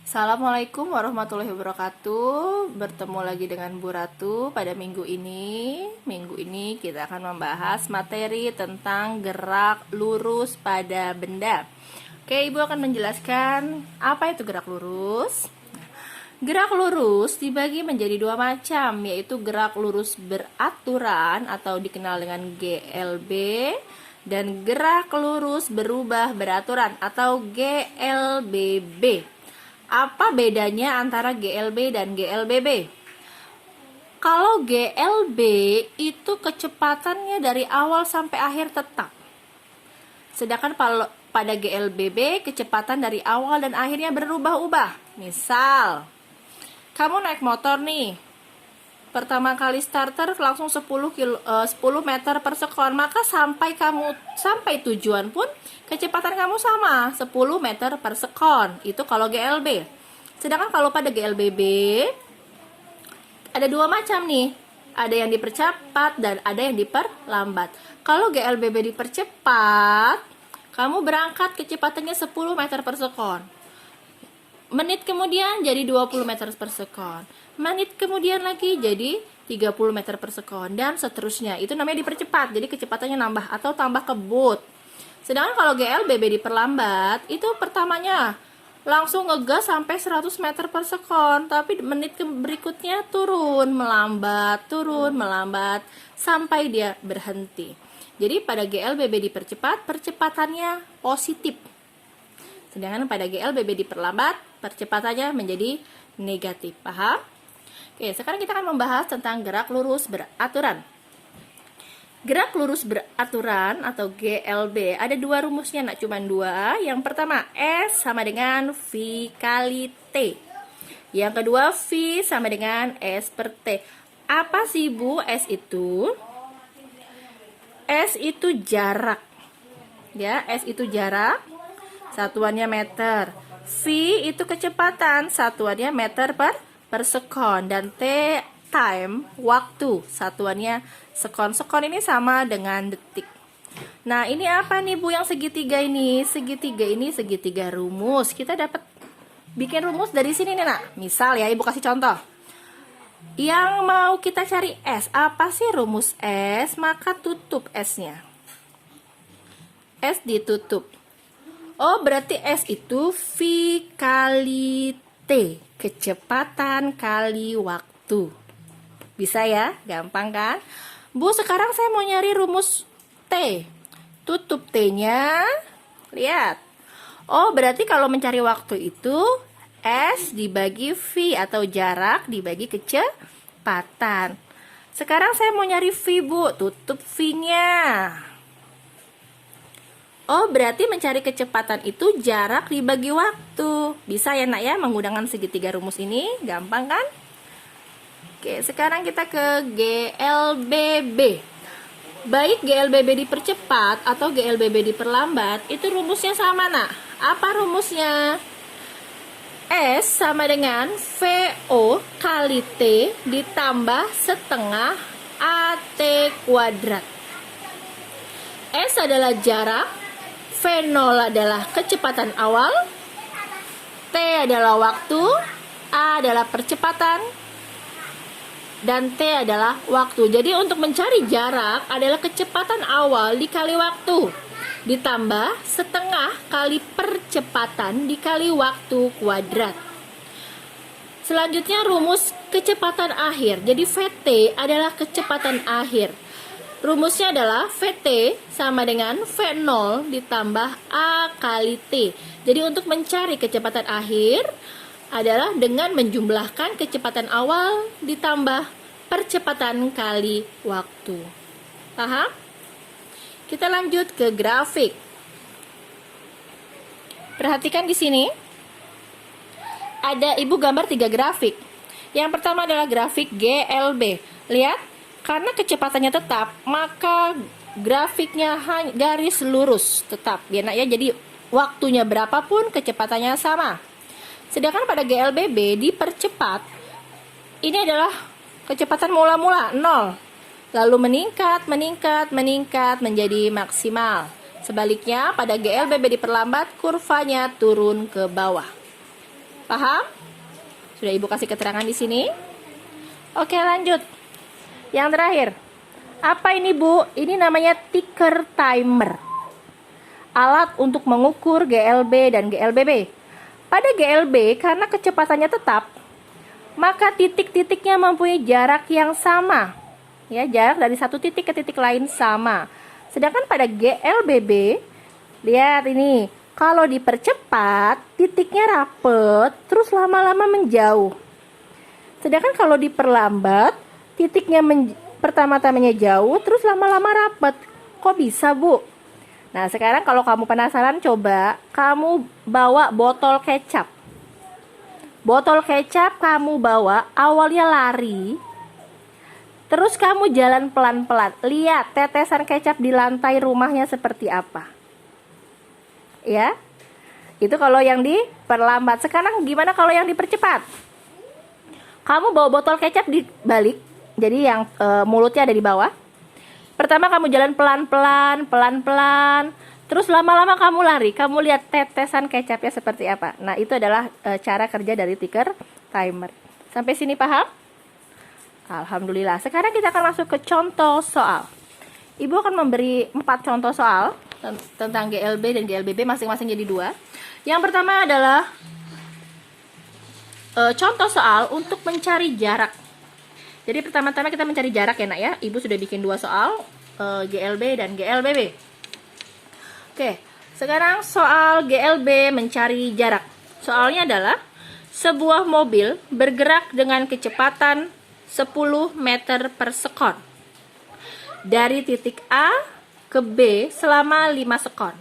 Assalamualaikum warahmatullahi wabarakatuh. Bertemu lagi dengan Bu Ratu pada minggu ini. Minggu ini kita akan membahas materi tentang gerak lurus pada benda. Oke, Ibu akan menjelaskan apa itu gerak lurus. Gerak lurus dibagi menjadi dua macam, yaitu gerak lurus beraturan atau dikenal dengan GLB dan gerak lurus berubah beraturan atau GLBB. Apa bedanya antara GLB dan GLBB? Kalau GLB itu kecepatannya dari awal sampai akhir tetap. Sedangkan pada GLBB kecepatan dari awal dan akhirnya berubah-ubah. Misal, kamu naik motor nih. Pertama kali starter langsung 10 meter per sekon, maka sampai tujuan pun kecepatan kamu sama 10 meter per sekon. Itu kalau GLB. Sedangkan kalau pada GLBB ada dua macam nih. Ada yang dipercepat dan ada yang diperlambat. Kalau GLBB dipercepat, kamu berangkat kecepatannya 10 meter per sekon. Menit kemudian jadi 20 meter per sekon. Menit kemudian lagi jadi 30 meter per sekon dan seterusnya. Itu namanya dipercepat. Jadi kecepatannya nambah atau tambah kebut. Sedangkan kalau GLBB diperlambat, itu pertamanya langsung ngegas sampai 100 meter per sekon, tapi menit berikutnya turun, melambat sampai dia berhenti. Jadi pada GLBB dipercepat, percepatannya positif. Sedangkan pada GLBB diperlambat, percepatannya menjadi negatif. Paham? Oke, sekarang kita akan membahas tentang gerak lurus beraturan. Gerak lurus beraturan atau GLB ada dua rumusnya, nak, cuma dua. Yang pertama, S sama dengan V kali T. Yang kedua, V sama dengan S per T. Apa sih, Bu, S itu? S itu jarak. Ya, S itu jarak. Satuannya meter. V itu kecepatan, satuannya meter per sekon. Dan T time, waktu, satuannya sekon. Sekon ini sama dengan detik. Nah, ini apa nih, Bu, yang segitiga ini? Segitiga ini segitiga rumus. Kita dapat bikin rumus dari sini nih, nak. Misal ya, Ibu kasih contoh. Yang mau kita cari S, apa sih rumus S? Maka tutup S-nya. S ditutup. Oh, berarti S itu V kali T, kecepatan kali waktu. Bisa ya? Gampang kan? Bu, sekarang saya mau nyari rumus T. Tutup T-nya. Lihat. Oh, berarti kalau mencari waktu itu S dibagi V atau jarak dibagi kecepatan. Sekarang saya mau nyari V, Bu. Tutup V-nya. Oh, berarti mencari kecepatan itu jarak dibagi waktu. Bisa ya, nak, ya, menggunakan segitiga rumus ini. Gampang kan? Oke, sekarang kita ke GLBB. Baik GLBB dipercepat atau GLBB diperlambat, itu rumusnya sama, nak. Apa rumusnya? S sama dengan VO kali T ditambah setengah AT kuadrat. S adalah jarak, V0 adalah kecepatan awal, T adalah waktu, A adalah percepatan, dan T adalah waktu. Jadi untuk mencari jarak adalah kecepatan awal dikali waktu, ditambah setengah kali percepatan dikali waktu kuadrat. Selanjutnya rumus kecepatan akhir. Jadi VT adalah kecepatan akhir. Rumusnya adalah VT sama dengan V0 ditambah A kali T. Jadi untuk mencari kecepatan akhir adalah dengan menjumlahkan kecepatan awal ditambah percepatan kali waktu. Paham? Kita lanjut ke grafik. Perhatikan di sini. Ada Ibu gambar 3 grafik. Yang pertama adalah grafik GLB. Lihat. Karena kecepatannya tetap, maka grafiknya garis lurus tetap. Ya, nak, ya, jadi waktunya berapapun kecepatannya sama. Sedangkan pada GLBB dipercepat, ini adalah kecepatan mula-mula 0. Lalu meningkat menjadi maksimal. Sebaliknya pada GLBB diperlambat, kurvanya turun ke bawah. Paham? Sudah Ibu kasih keterangan di sini. Oke, lanjut. Yang terakhir. Apa ini, Bu? Ini namanya ticker timer. Alat untuk mengukur GLB dan GLBB. Pada GLB, karena kecepatannya tetap, maka titik-titiknya mempunyai jarak yang sama. Ya, jarak dari satu titik ke titik lain sama. Sedangkan pada GLBB, lihat ini, kalau dipercepat, titiknya rapet, terus lama-lama menjauh. Sedangkan kalau diperlambat, titiknya pertama-tamanya jauh, terus lama-lama rapet. Kok bisa, Bu? Nah, sekarang kalau kamu penasaran, coba kamu bawa botol kecap. Botol kecap kamu bawa, awalnya lari, terus kamu jalan pelan-pelan. Lihat tetesan kecap di lantai rumahnya seperti apa. Ya, itu kalau yang diperlambat. Sekarang gimana kalau yang dipercepat? Kamu bawa botol kecap dibalik, jadi yang mulutnya ada di bawah. Pertama kamu jalan pelan-pelan, pelan-pelan, terus lama-lama kamu lari. Kamu lihat tetesan kecapnya seperti apa. Nah, itu adalah cara kerja dari ticker timer. Sampai sini paham? Alhamdulillah. Sekarang kita akan masuk ke contoh soal. Ibu akan memberi 4 contoh soal tentang GLB dan GLBB, masing-masing jadi 2. Yang pertama adalah contoh soal untuk mencari jarak. Jadi pertama-tama kita mencari jarak ya, Nak ya. Ibu sudah bikin 2 soal, GLB dan GLBB. Oke, sekarang soal GLB mencari jarak. Soalnya adalah sebuah mobil bergerak dengan kecepatan 10 meter per sekon dari titik A ke B selama 5 sekon.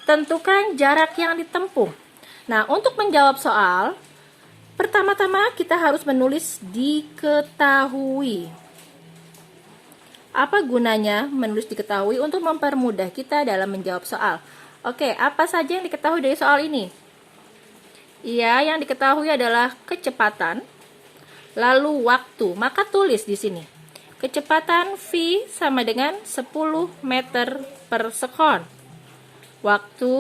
Tentukan jarak yang ditempuh. Nah, untuk menjawab soal, pertama-tama kita harus menulis diketahui. Apa gunanya menulis diketahui? Untuk mempermudah kita dalam menjawab soal. Oke, apa saja yang diketahui dari soal ini? Iya, yang diketahui adalah kecepatan, lalu waktu. Maka tulis di sini. Kecepatan V sama dengan 10 meter per sekon. Waktu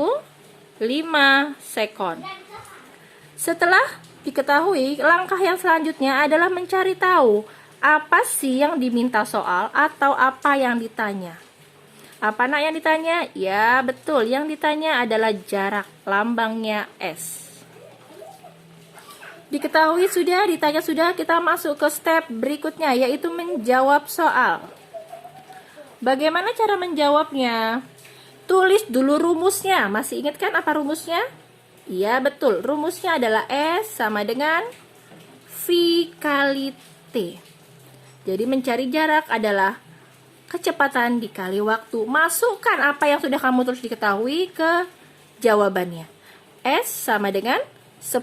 5 sekon. Setelah diketahui, langkah yang selanjutnya adalah mencari tahu apa sih yang diminta soal atau apa yang ditanya. Apa Nak yang ditanya? Ya, betul. Yang ditanya adalah jarak, lambangnya S. Diketahui sudah, ditanya sudah, kita masuk ke step berikutnya, yaitu menjawab soal. Bagaimana cara menjawabnya? Tulis dulu rumusnya. Masih ingat kan apa rumusnya? Iya, betul. Rumusnya adalah S sama dengan V kali T. Jadi mencari jarak adalah kecepatan dikali waktu. Masukkan apa yang sudah kamu tulis diketahui ke jawabannya. S sama dengan 10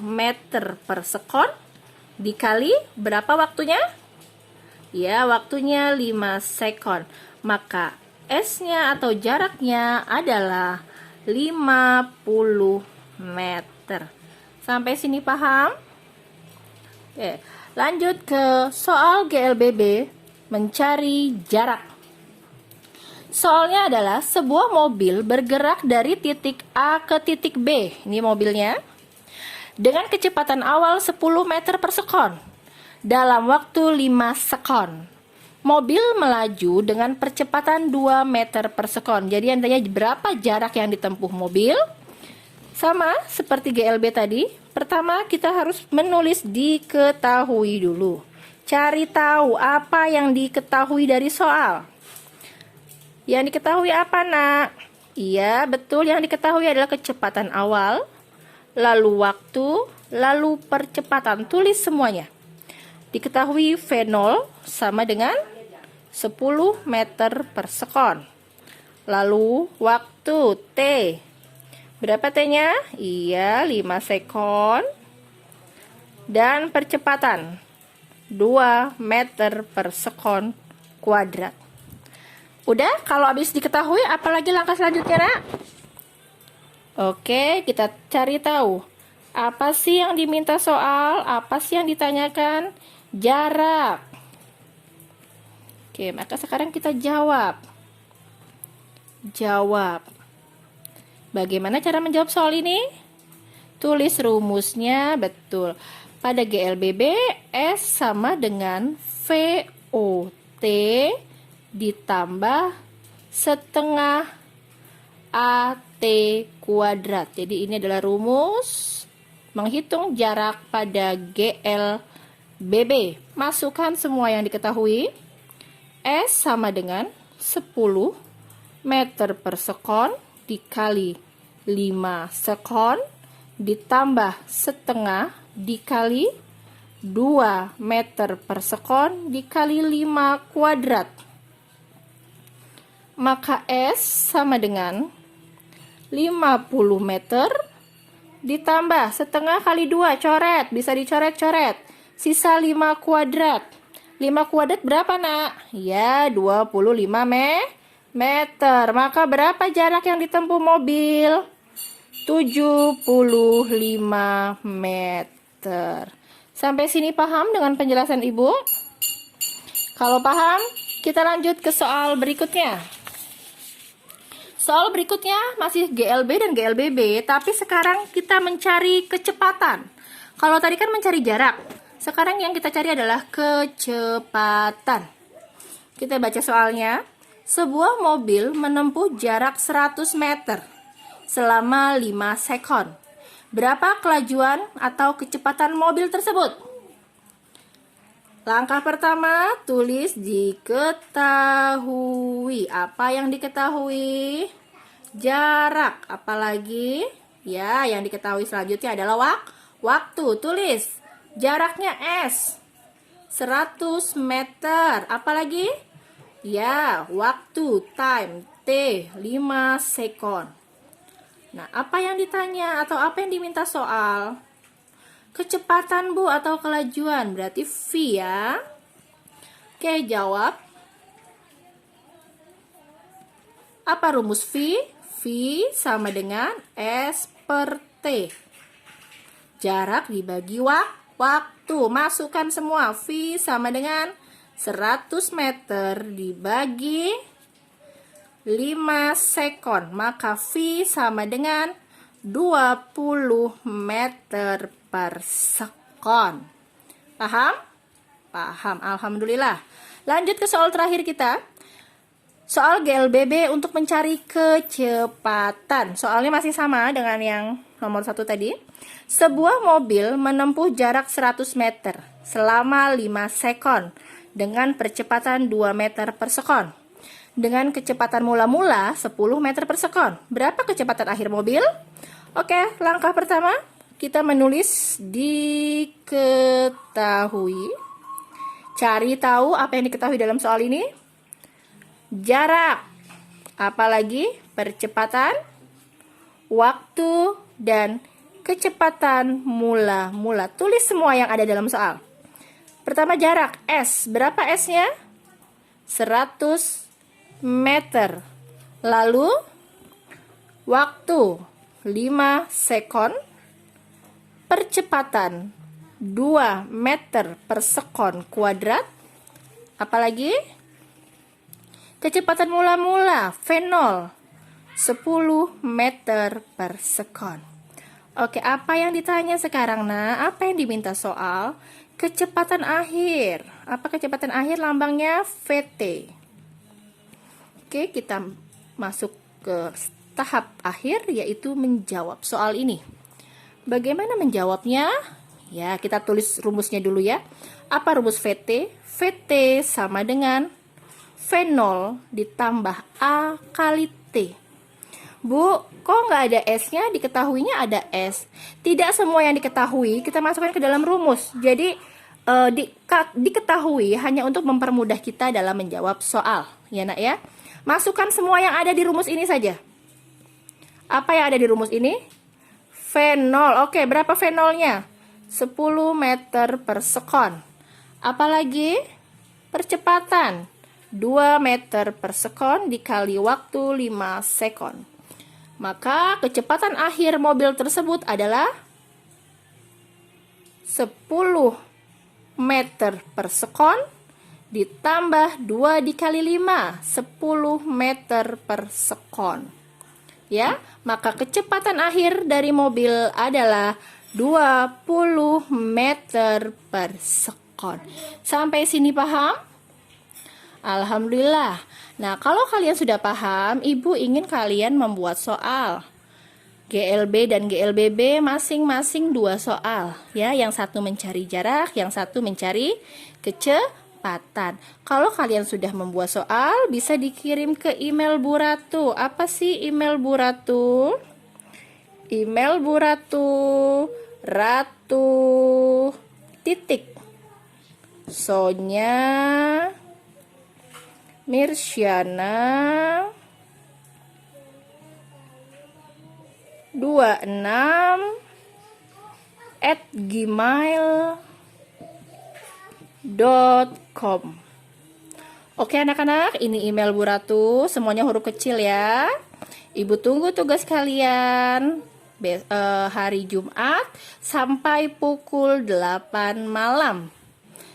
meter per sekon dikali berapa waktunya? Ya, waktunya 5 sekon. Maka S-nya atau jaraknya adalah 50 meter. Sampai sini paham? Oke, lanjut ke soal GLBB, mencari jarak. Soalnya adalah sebuah mobil bergerak dari titik A ke titik B. Ini mobilnya. Dengan kecepatan awal 10 meter per sekon. Dalam waktu 5 sekon. Mobil melaju dengan percepatan 2 meter per sekon. Jadi yang tanya berapa jarak yang ditempuh mobil? Sama seperti GLB tadi. Pertama kita harus menulis diketahui dulu. Cari tahu apa yang diketahui dari soal. Yang diketahui apa, Nak? Iya, betul. Yang diketahui adalah kecepatan awal, lalu waktu, lalu percepatan. Tulis semuanya. Diketahui V0 sama dengan 10 meter per sekon. Lalu waktu T. Berapa T-nya? Iya, 5 sekon. Dan percepatan 2 meter per sekon kuadrat. Udah, kalau habis diketahui, apalagi langkah selanjutnya, Nak? Oke, kita cari tahu. Apa sih yang diminta soal? Apa sih yang ditanyakan? Jarak. Oke, maka sekarang kita jawab. Jawab. Bagaimana cara menjawab soal ini? Tulis rumusnya betul. Pada GLBB, S sama dengan VOT ditambah setengah AT kuadrat. Jadi ini adalah rumus menghitung jarak pada GLBB. Masukkan semua yang diketahui. S sama dengan 10 meter per sekon dikali 5 sekon ditambah setengah dikali 2 meter per sekon dikali 5 kuadrat. Maka S sama dengan 50 meter ditambah setengah kali 2, coret, bisa dicoret-coret. Sisa 5 kuadrat. 5 kuadrat berapa, Nak? Ya, 25 meter. Maka berapa jarak yang ditempuh mobil? 75 meter. Sampai sini paham dengan penjelasan Ibu? Kalau paham, kita lanjut ke soal berikutnya. Soal berikutnya masih GLB dan GLBB, tapi sekarang kita mencari kecepatan. Kalau tadi kan mencari jarak, sekarang yang kita cari adalah kecepatan. Kita baca soalnya. Sebuah mobil menempuh jarak 100 meter selama 5 sekon. Berapa kelajuan atau kecepatan mobil tersebut? Langkah pertama, tulis diketahui. Apa yang diketahui? Jarak. Apalagi? Ya, yang diketahui selanjutnya adalah waktu. Tulis jaraknya S 100 meter. Apalagi? Ya, waktu, time, T 5 sekon. Nah, apa yang ditanya atau apa yang diminta soal? Kecepatan, Bu, atau kelajuan? Berarti V ya. Oke, jawab. Apa rumus V? V sama dengan S per T. Jarak dibagi waktu. Masukkan semua. V sama dengan 100 meter dibagi 5 sekon. Maka V sama dengan 20 meter per sekon. Paham? Paham, alhamdulillah. Lanjut ke soal terakhir kita. Soal GLBB untuk mencari kecepatan. Soalnya masih sama dengan yang nomor 1 tadi. Sebuah mobil menempuh jarak 100 meter selama 5 sekon dengan percepatan 2 meter per sekon. Dengan kecepatan mula-mula 10 meter per sekon. Berapa kecepatan akhir mobil? Oke, langkah pertama kita menulis diketahui. Cari tahu apa yang diketahui dalam soal ini. Jarak, apalagi percepatan, waktu, dan kecepatan mula-mula. Tulis semua yang ada dalam soal. Pertama jarak, S. Berapa S-nya? 100 meter. Lalu waktu 5 sekon. Percepatan 2 meter per sekon kuadrat. Apalagi? Kecepatan mula-mula V0 10 meter per sekon. Oke, apa yang ditanya sekarang, Nah? Apa yang diminta soal? Kecepatan akhir. Apa kecepatan akhir? Lambangnya VT. Oke, kita masuk ke tahap akhir, yaitu menjawab soal ini. Bagaimana menjawabnya? Ya, kita tulis rumusnya dulu ya. Apa rumus VT? VT sama dengan V0 ditambah A kali T. Bu, kok nggak ada S-nya? Diketahuinya ada S. Tidak semua yang diketahui kita masukkan ke dalam rumus. Jadi diketahui hanya untuk mempermudah kita dalam menjawab soal, ya Nak ya. Masukkan semua yang ada di rumus ini saja. Apa yang ada di rumus ini? V0. Oke, berapa V0-nya? 10 meter per sekon. Apalagi? Percepatan 2 meter per sekon dikali waktu 5 sekon. Maka kecepatan akhir mobil tersebut adalah 10 meter per sekon ditambah 2 dikali 5, 10 meter per sekon. ya. Maka kecepatan akhir dari mobil adalah 20 meter per sekon. Sampai sini paham? Alhamdulillah. Nah, kalau kalian sudah paham, Ibu ingin kalian membuat soal. GLB dan GLBB masing-masing 2 soal, ya. Yang satu mencari jarak, yang satu mencari kecepatan. Kalau kalian sudah membuat soal, bisa dikirim ke email Bu Ratu. Apa sih email Bu Ratu? Email Bu Ratu, Ratu titik Sonya Mirsyana 26@gmail.com. Oke anak-anak, ini email Bu Ratu, semuanya huruf kecil ya. Ibu tunggu tugas kalian hari Jumat sampai pukul 8 malam.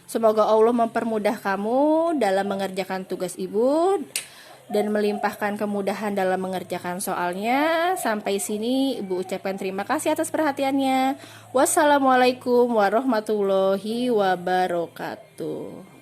Semoga Allah mempermudah kamu dalam mengerjakan tugas Ibu dan melimpahkan kemudahan dalam mengerjakan soalnya. Sampai sini Ibu ucapkan terima kasih atas perhatiannya. Wassalamualaikum warahmatullahi wabarakatuh.